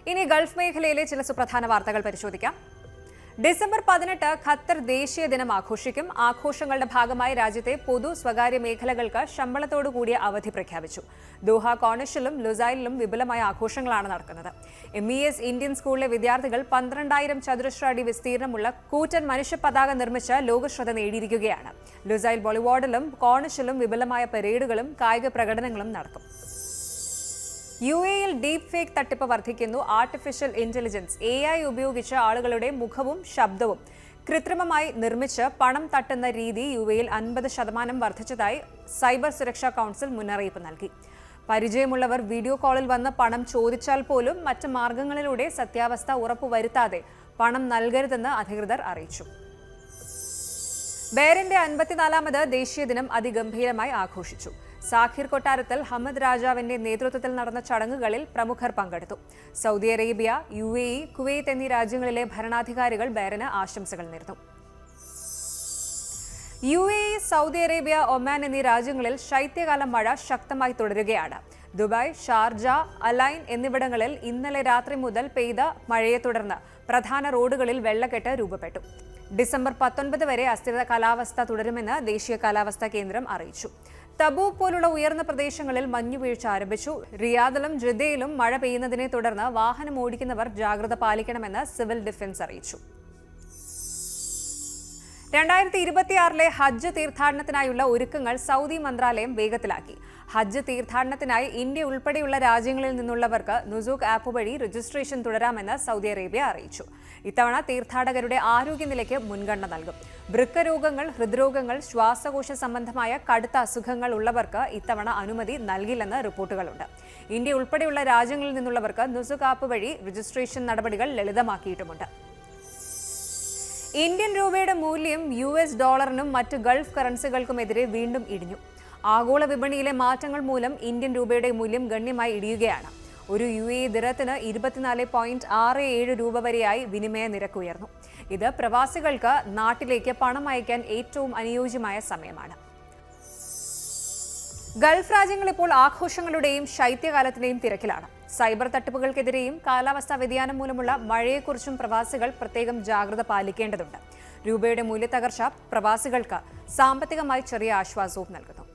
ഇനി ഗൾഫ് മേഖലയിലെ ചില സുപ്രധാന വാർത്തകൾ പരിശോധിക്കാം. ഡിസംബർ 18 ഖത്തർ ദേശീയ ദിനം ആഘോഷിക്കും. ആഘോഷങ്ങളുടെ ഭാഗമായി രാജ്യത്തെ പൊതു സ്വകാര്യ മേഖലകൾക്ക് ശമ്പളത്തോടുകൂടിയ അവധി പ്രഖ്യാപിച്ചു. ദോഹ കോർണിഷിലും ലുസൈലിലും വിപുലമായ ആഘോഷങ്ങളാണ് നടക്കുന്നത്. MES ഇന്ത്യൻ സ്കൂളിലെ വിദ്യാർത്ഥികൾ 12,000 ചതുരശ്ര അടി വിസ്തീർണമുള്ള കൂറ്റൻ മനുഷ്യ പതാക നിർമ്മിച്ച് ലോകശ്രദ്ധ നേടിയിരിക്കുകയാണ്. ലുസൈൽ ബോളിവുഡിലും കോർണിഷിലും വിപുലമായ പരേഡുകളും കായിക പ്രകടനങ്ങളും നടക്കും. UAE-യിൽ ഡീപ് ഫേക്ക് തട്ടിപ്പ് വർദ്ധിക്കുന്നു. ആർട്ടിഫിഷ്യൽ ഇന്റലിജൻസ് AI ഉപയോഗിച്ച് ആളുകളുടെ മുഖവും ശബ്ദവും കൃത്രിമമായി നിർമ്മിച്ച് പണം തട്ടുന്ന രീതി UAE-യിൽ 50% വർദ്ധിച്ചതായി സൈബർ സുരക്ഷാ കൗൺസിൽ മുന്നറിയിപ്പ് നൽകി. പരിചയമുള്ളവർ വീഡിയോ കോളിൽ വന്ന് പണം ചോദിച്ചാൽ പോലും മറ്റ് മാർഗങ്ങളിലൂടെ സത്യാവസ്ഥ ഉറപ്പുവരുത്താതെ പണം നൽകരുതെന്ന് അധികൃതർ അറിയിച്ചു. ബഹ്റൈന്റെ 54ാമത് ദേശീയ ദിനം അതിഗംഭീരമായി ആഘോഷിച്ചു. സാഖിർ കൊട്ടാരത്തിൽ ഹമദ് രാജാവിന്റെ നേതൃത്വത്തിൽ നടന്ന ചടങ്ങുകളിൽ പ്രമുഖർ പങ്കെടുത്തു. സൗദി അറേബ്യ, UAE, കുവൈത്ത് എന്നീ രാജ്യങ്ങളിലെ ഭരണാധികാരികൾ ബഹ്റൈന് ആശംസകൾ നേർന്നു. UAE, സൗദി അറേബ്യ, ഒമാൻ എന്നീ രാജ്യങ്ങളിൽ ശൈത്യകാല മഴ ശക്തമായി തുടരുകയാണ്. ദുബായ്, ഷാർജ, അലൈൻ എന്നിവിടങ്ങളിൽ ഇന്നലെ രാത്രി മുതൽ പെയ്ത മഴയെ തുടർന്ന് പ്രധാന റോഡുകളിൽ വെള്ളക്കെട്ട് രൂപപ്പെട്ടു. ഡിസംബർ 19 വരെ അസ്ഥിര കാലാവസ്ഥ തുടരുമെന്ന് ദേശീയ കാലാവസ്ഥാ കേന്ദ്രം അറിയിച്ചു. തബൂക്ക് പോലുള്ള ഉയർന്ന പ്രദേശങ്ങളിൽ മഞ്ഞുവീഴ്ച ആരംഭിച്ചു. റിയാദിലും ജിദ്ദയിലും മഴ പെയ്യുന്നതിനെ തുടർന്ന് വാഹനം ഓടിക്കുന്നവർ ജാഗ്രത പാലിക്കണമെന്ന് സിവിൽ ഡിഫൻസ് അറിയിച്ചു. 2026 ഹജ്ജ് തീർത്ഥാടനത്തിനായുള്ള ഒരുക്കങ്ങൾ സൗദി മന്ത്രാലയം വേഗത്തിലാക്കി. ഹജ്ജ് തീർത്ഥാടനത്തിനായി ഇന്ത്യ ഉൾപ്പെടെയുള്ള രാജ്യങ്ങളിൽ നിന്നുള്ളവർക്ക് നുസൂക്ക് ആപ്പ് വഴി രജിസ്ട്രേഷൻ തുടരാമെന്ന് സൗദി അറേബ്യ അറിയിച്ചു. ഇത്തവണ തീർത്ഥാടകരുടെ ആരോഗ്യനിലയ്ക്ക് മുൻഗണന നൽകും. വൃക്ക രോഗങ്ങൾ, ഹൃദ്രോഗങ്ങൾ, ശ്വാസകോശ സംബന്ധമായ കടുത്ത അസുഖങ്ങൾ ഉള്ളവർക്ക് ഇത്തവണ അനുമതി നൽകില്ലെന്ന് റിപ്പോർട്ടുകളുണ്ട്. ഇന്ത്യ ഉൾപ്പെടെയുള്ള രാജ്യങ്ങളിൽ നിന്നുള്ളവർക്ക് നുസൂക്ക് ആപ്പ് വഴി രജിസ്ട്രേഷൻ നടപടികൾ ലളിതമാക്കിയിട്ടുമുണ്ട്. ഇന്ത്യൻ രൂപയുടെ മൂല്യം US ഡോളറിനും മറ്റ് ഗൾഫ് കറൻസികൾക്കുമെതിരെ വീണ്ടും ഇടിഞ്ഞു. ആഗോള വിപണിയിലെ മാറ്റങ്ങൾ മൂലം ഇന്ത്യൻ രൂപയുടെ മൂല്യം ഗണ്യമായി ഇടിയുകയാണ്. ഒരു UAE ദിറത്തിന് 24.67 രൂപ വരെയായി വിനിമയ നിരക്ക് ഉയർന്നു. ഇത് പ്രവാസികൾക്ക് നാട്ടിലേക്ക് പണം അയക്കാൻ ഏറ്റവും അനുയോജ്യമായ സമയമാണ്. ഗൾഫ് രാജ്യങ്ങൾ ഇപ്പോൾ ആഘോഷങ്ങളുടെയും ശൈത്യകാലത്തിന്റെയും തിരക്കിലാണ്. സൈബർ തട്ടിപ്പുകൾക്കെതിരെയും കാലാവസ്ഥാ വ്യതിയാനം മൂലമുള്ള മഴയെക്കുറിച്ചും പ്രവാസികൾ പ്രത്യേകം ജാഗ്രത പാലിക്കേണ്ടതുണ്ട്. രൂപയുടെ മൂല്യത്തകർച്ച പ്രവാസികൾക്ക് സാമ്പത്തികമായി ചെറിയ ആശ്വാസവും നൽകുന്നു.